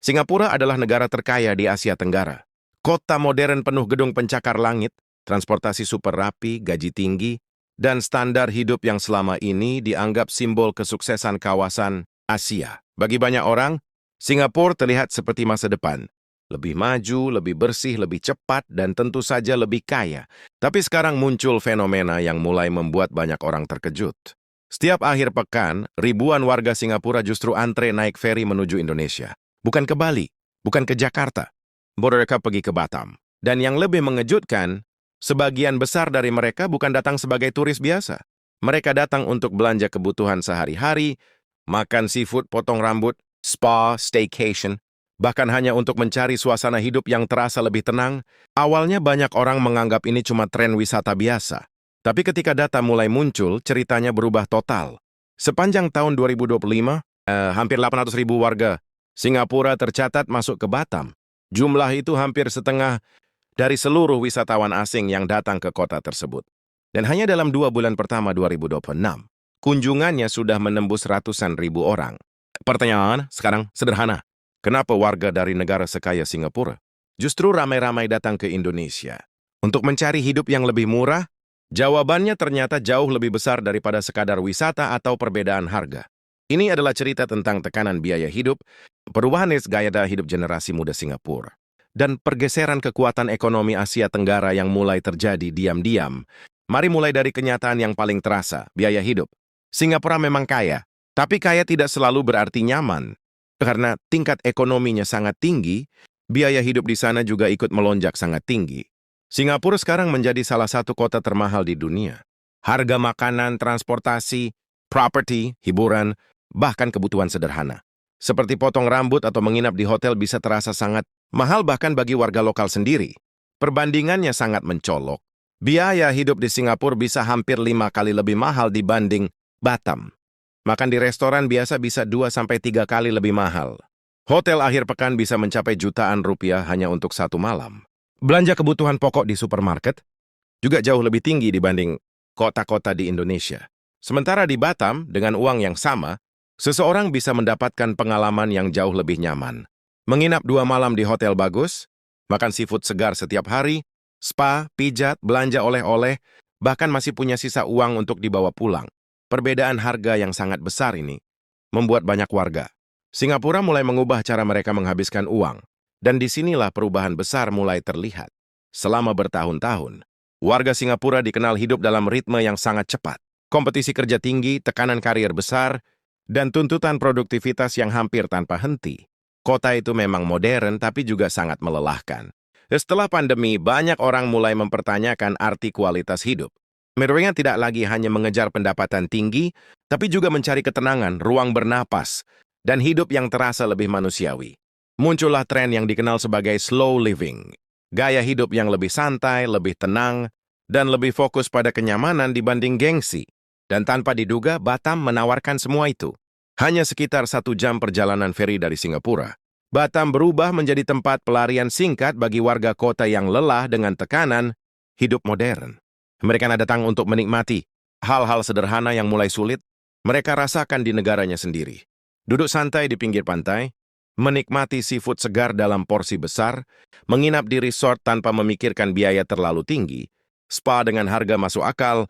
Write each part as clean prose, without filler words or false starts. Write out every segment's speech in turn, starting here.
Singapura adalah negara terkaya di Asia Tenggara. Kota modern penuh gedung pencakar langit, transportasi super rapi, gaji tinggi, dan standar hidup yang selama ini dianggap simbol kesuksesan kawasan Asia. Bagi banyak orang, Singapura terlihat seperti masa depan. Lebih maju, lebih bersih, lebih cepat, dan tentu saja lebih kaya. Tapi sekarang muncul fenomena yang mulai membuat banyak orang terkejut. Setiap akhir pekan, ribuan warga Singapura justru antre naik feri menuju Indonesia. Bukan ke Bali, bukan ke Jakarta. Mereka pergi ke Batam. Dan yang lebih mengejutkan, sebagian besar dari mereka bukan datang sebagai turis biasa. Mereka datang untuk belanja kebutuhan sehari-hari, makan seafood, potong rambut, spa, staycation, bahkan hanya untuk mencari suasana hidup yang terasa lebih tenang. Awalnya banyak orang menganggap ini cuma tren wisata biasa. Tapi ketika data mulai muncul, ceritanya berubah total. Sepanjang tahun 2025, hampir 800.000 warga Singapura tercatat masuk ke Batam. Jumlah itu hampir setengah dari seluruh wisatawan asing yang datang ke kota tersebut. Dan hanya dalam 2 bulan pertama 2026, kunjungannya sudah menembus ratusan ribu orang. Pertanyaan sekarang sederhana. Kenapa warga dari negara sekaya Singapura justru ramai-ramai datang ke Indonesia? Untuk mencari hidup yang lebih murah? Jawabannya ternyata jauh lebih besar daripada sekadar wisata atau perbedaan harga. Ini adalah cerita tentang tekanan biaya hidup, perubahan gaya hidup generasi muda Singapura, dan pergeseran kekuatan ekonomi Asia Tenggara yang mulai terjadi diam-diam. Mari mulai dari kenyataan yang paling terasa, biaya hidup. Singapura memang kaya, tapi kaya tidak selalu berarti nyaman. Karena tingkat ekonominya sangat tinggi, biaya hidup di sana juga ikut melonjak sangat tinggi. Singapura sekarang menjadi salah satu kota termahal di dunia. Harga makanan, transportasi, properti, hiburan, bahkan kebutuhan sederhana, seperti potong rambut atau menginap di hotel bisa terasa sangat mahal bahkan bagi warga lokal sendiri. Perbandingannya sangat mencolok. Biaya hidup di Singapura bisa hampir 5 kali lebih mahal dibanding Batam. Makan di restoran biasa bisa 2-3 kali lebih mahal. Hotel akhir pekan bisa mencapai jutaan rupiah hanya untuk 1 malam. Belanja kebutuhan pokok di supermarket juga jauh lebih tinggi dibanding kota-kota di Indonesia. Sementara di Batam, dengan uang yang sama, seseorang bisa mendapatkan pengalaman yang jauh lebih nyaman. Menginap 2 malam di hotel bagus, makan seafood segar setiap hari, spa, pijat, belanja oleh-oleh, bahkan masih punya sisa uang untuk dibawa pulang. Perbedaan harga yang sangat besar ini membuat banyak warga Singapura mulai mengubah cara mereka menghabiskan uang. Dan disinilah perubahan besar mulai terlihat. Selama bertahun-tahun, warga Singapura dikenal hidup dalam ritme yang sangat cepat. Kompetisi kerja tinggi, tekanan karier besar, dan tuntutan produktivitas yang hampir tanpa henti. Kota itu memang modern tapi juga sangat melelahkan. Setelah pandemi, banyak orang mulai mempertanyakan arti kualitas hidup. Mereka tidak lagi hanya mengejar pendapatan tinggi, tapi juga mencari ketenangan, ruang bernapas, dan hidup yang terasa lebih manusiawi. Muncullah tren yang dikenal sebagai slow living. Gaya hidup yang lebih santai, lebih tenang, dan lebih fokus pada kenyamanan dibanding gengsi. Dan tanpa diduga, Batam menawarkan semua itu. Hanya sekitar 1 jam perjalanan feri dari Singapura. Batam berubah menjadi tempat pelarian singkat bagi warga kota yang lelah dengan tekanan hidup modern. Mereka datang untuk menikmati hal-hal sederhana yang mulai sulit mereka rasakan di negaranya sendiri. Duduk santai di pinggir pantai, menikmati seafood segar dalam porsi besar, menginap di resort tanpa memikirkan biaya terlalu tinggi, spa dengan harga masuk akal,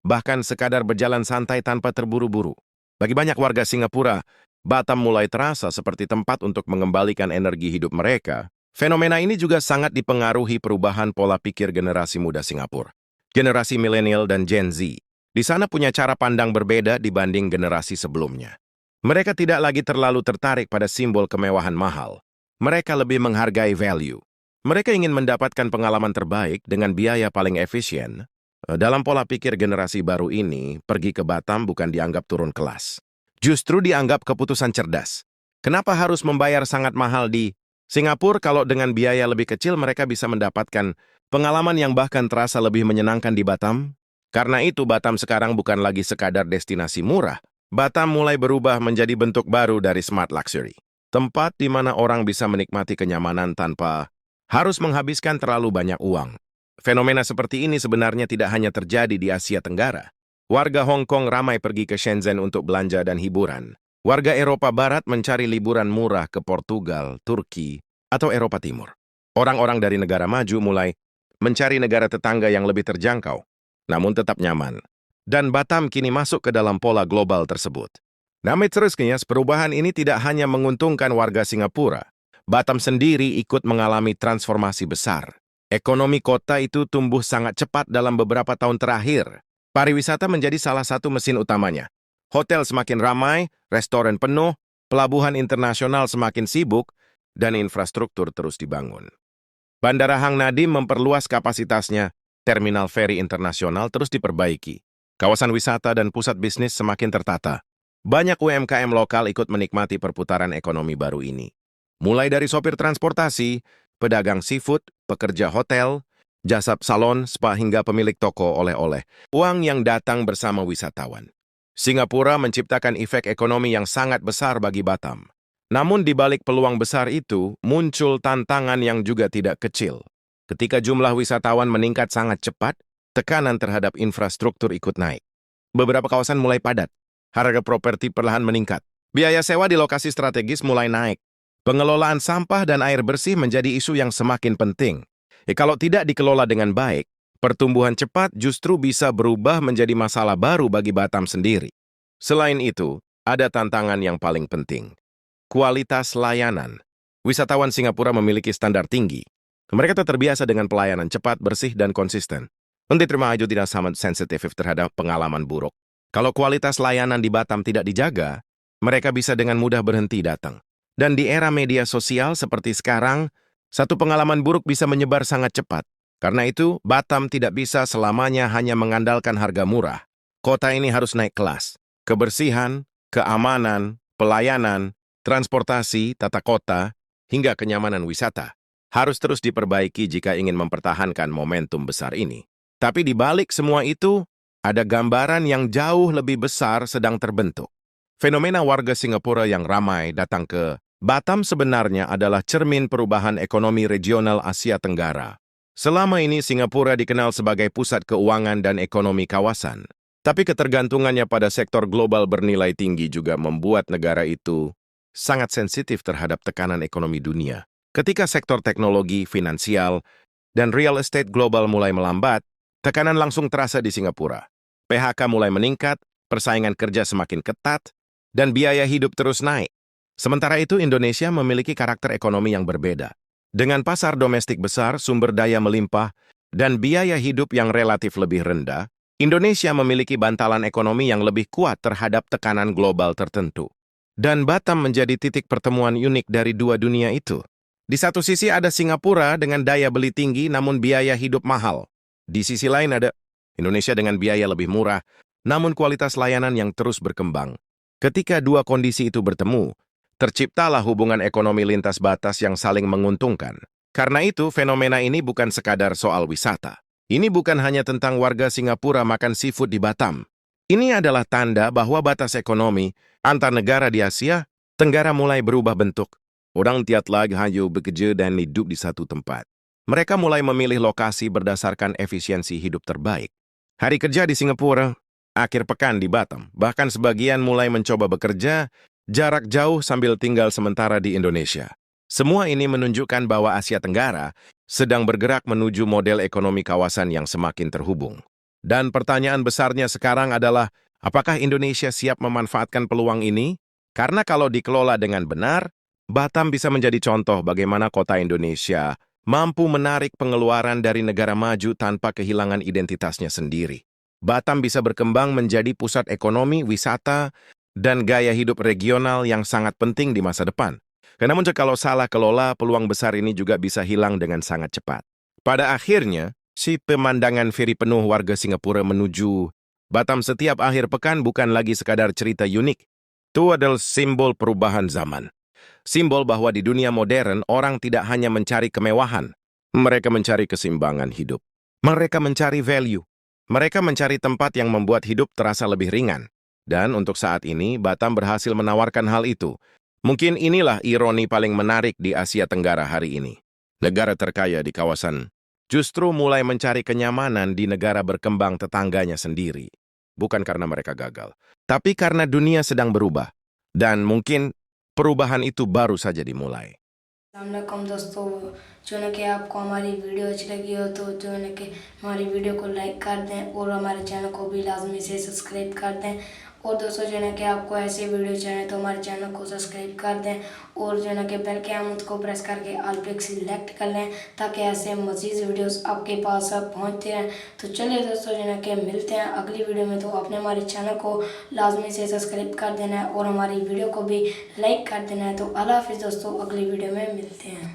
bahkan sekadar berjalan santai tanpa terburu-buru. Bagi banyak warga Singapura, Batam mulai terasa seperti tempat untuk mengembalikan energi hidup mereka. Fenomena ini juga sangat dipengaruhi perubahan pola pikir generasi muda Singapura. Generasi milenial dan Gen Z di sana punya cara pandang berbeda dibanding generasi sebelumnya. Mereka tidak lagi terlalu tertarik pada simbol kemewahan mahal. Mereka lebih menghargai value. Mereka ingin mendapatkan pengalaman terbaik dengan biaya paling efisien. Dalam pola pikir generasi baru ini, pergi ke Batam bukan dianggap turun kelas. Justru dianggap keputusan cerdas. Kenapa harus membayar sangat mahal di Singapura kalau dengan biaya lebih kecil mereka bisa mendapatkan pengalaman yang bahkan terasa lebih menyenangkan di Batam? Karena itu Batam sekarang bukan lagi sekadar destinasi murah. Batam mulai berubah menjadi bentuk baru dari smart luxury. Tempat di mana orang bisa menikmati kenyamanan tanpa harus menghabiskan terlalu banyak uang. Fenomena seperti ini sebenarnya tidak hanya terjadi di Asia Tenggara. Warga Hong Kong ramai pergi ke Shenzhen untuk belanja dan hiburan. Warga Eropa Barat mencari liburan murah ke Portugal, Turki, atau Eropa Timur. Orang-orang dari negara maju mulai mencari negara tetangga yang lebih terjangkau, namun tetap nyaman. Dan Batam kini masuk ke dalam pola global tersebut. Namun terusnya, perubahan ini tidak hanya menguntungkan warga Singapura. Batam sendiri ikut mengalami transformasi besar. Ekonomi kota itu tumbuh sangat cepat dalam beberapa tahun terakhir. Pariwisata menjadi salah satu mesin utamanya. Hotel semakin ramai, restoran penuh, pelabuhan internasional semakin sibuk, dan infrastruktur terus dibangun. Bandara Hang Nadim memperluas kapasitasnya, terminal feri internasional terus diperbaiki. Kawasan wisata dan pusat bisnis semakin tertata. Banyak UMKM lokal ikut menikmati perputaran ekonomi baru ini. Mulai dari sopir transportasi, pedagang seafood, pekerja hotel, jasa salon, spa hingga pemilik toko oleh-oleh. Uang yang datang bersama wisatawan. Singapura menciptakan efek ekonomi yang sangat besar bagi Batam. Namun di balik peluang besar itu, muncul tantangan yang juga tidak kecil. Ketika jumlah wisatawan meningkat sangat cepat, tekanan terhadap infrastruktur ikut naik. Beberapa kawasan mulai padat. Harga properti perlahan meningkat. Biaya sewa di lokasi strategis mulai naik. Pengelolaan sampah dan air bersih menjadi isu yang semakin penting. Kalau tidak dikelola dengan baik, pertumbuhan cepat justru bisa berubah menjadi masalah baru bagi Batam sendiri. Selain itu, ada tantangan yang paling penting. Kualitas layanan. Wisatawan Singapura memiliki standar tinggi. Mereka terbiasa dengan pelayanan cepat, bersih, dan konsisten. Terima kasih tidak sangat sensitif terhadap pengalaman buruk. Kalau kualitas layanan di Batam tidak dijaga, mereka bisa dengan mudah berhenti datang. Dan di era media sosial seperti sekarang, satu pengalaman buruk bisa menyebar sangat cepat. Karena itu, Batam tidak bisa selamanya hanya mengandalkan harga murah. Kota ini harus naik kelas. Kebersihan, keamanan, pelayanan, transportasi, tata kota, hingga kenyamanan wisata harus terus diperbaiki jika ingin mempertahankan momentum besar ini. Tapi di balik semua itu, ada gambaran yang jauh lebih besar sedang terbentuk. Fenomena warga Singapura yang ramai datang ke Batam sebenarnya adalah cermin perubahan ekonomi regional Asia Tenggara. Selama ini Singapura dikenal sebagai pusat keuangan dan ekonomi kawasan. Tapi ketergantungannya pada sektor global bernilai tinggi juga membuat negara itu sangat sensitif terhadap tekanan ekonomi dunia. Ketika sektor teknologi, finansial, dan real estate global mulai melambat, tekanan langsung terasa di Singapura. PHK mulai meningkat, persaingan kerja semakin ketat, dan biaya hidup terus naik. Sementara itu, Indonesia memiliki karakter ekonomi yang berbeda. Dengan pasar domestik besar, sumber daya melimpah, dan biaya hidup yang relatif lebih rendah, Indonesia memiliki bantalan ekonomi yang lebih kuat terhadap tekanan global tertentu. Dan Batam menjadi titik pertemuan unik dari dua dunia itu. Di satu sisi ada Singapura dengan daya beli tinggi namun biaya hidup mahal. Di sisi lain ada Indonesia dengan biaya lebih murah, namun kualitas layanan yang terus berkembang. Ketika dua kondisi itu bertemu, terciptalah hubungan ekonomi lintas batas yang saling menguntungkan. Karena itu, fenomena ini bukan sekadar soal wisata. Ini bukan hanya tentang warga Singapura makan seafood di Batam. Ini adalah tanda bahwa batas ekonomi antar negara di Asia Tenggara mulai berubah bentuk. Orang tiap lagi hanya bekerja dan hidup di satu tempat. Mereka mulai memilih lokasi berdasarkan efisiensi hidup terbaik. Hari kerja di Singapura, akhir pekan di Batam. Bahkan sebagian mulai mencoba bekerja jarak jauh sambil tinggal sementara di Indonesia. Semua ini menunjukkan bahwa Asia Tenggara sedang bergerak menuju model ekonomi kawasan yang semakin terhubung. Dan pertanyaan besarnya sekarang adalah, apakah Indonesia siap memanfaatkan peluang ini? Karena kalau dikelola dengan benar, Batam bisa menjadi contoh bagaimana kota Indonesia mampu menarik pengeluaran dari negara maju tanpa kehilangan identitasnya sendiri. Batam bisa berkembang menjadi pusat ekonomi, wisata, dan gaya hidup regional yang sangat penting di masa depan. Namun kalau salah kelola, peluang besar ini juga bisa hilang dengan sangat cepat. Pada akhirnya, si pemandangan feri penuh warga Singapura menuju Batam setiap akhir pekan bukan lagi sekadar cerita unik. Itu adalah simbol perubahan zaman. Simbol bahwa di dunia modern, orang tidak hanya mencari kemewahan. Mereka mencari keseimbangan hidup. Mereka mencari value. Mereka mencari tempat yang membuat hidup terasa lebih ringan. Dan untuk saat ini, Batam berhasil menawarkan hal itu. Mungkin inilah ironi paling menarik di Asia Tenggara hari ini. Negara terkaya di kawasan justru mulai mencari kenyamanan di negara berkembang tetangganya sendiri. Bukan karena mereka gagal, tapi karena dunia sedang berubah. Dan mungkin perubahan itu baru saja dimulai. अस्सलामुअलैकुम दोस्तों, जो है कि आपको हमारी वीडियो अच्छी लगी हो तो जो है कि हमारी वीडियो को लाइक कर दें और हमारे चैनल को भी लाजमी से सब्सक्राइब कर दें। और दोस्तों जो है कि आपको ऐसी वीडियो चाहिए तो हमारे चैनल को सब्सक्राइब कर दें और जो है कि बेल के आइकन को प्रेस करके ऑल पे सिलेक्ट कर लें ताकि ऐसे मज़ीद वीडियोस आपके पास पहुंचते रहें। तो चलिए दोस्तों जो है कि मिलते हैं अगली वीडियो में। तो आपने हमारे चैनल को लाजमी से सब्सक्राइब कर देना है और हमारी वीडियो को भी लाइक कर देना है। तो अल्लाह हाफिज़ दोस्तों, अगली वीडियो में मिलते हैं।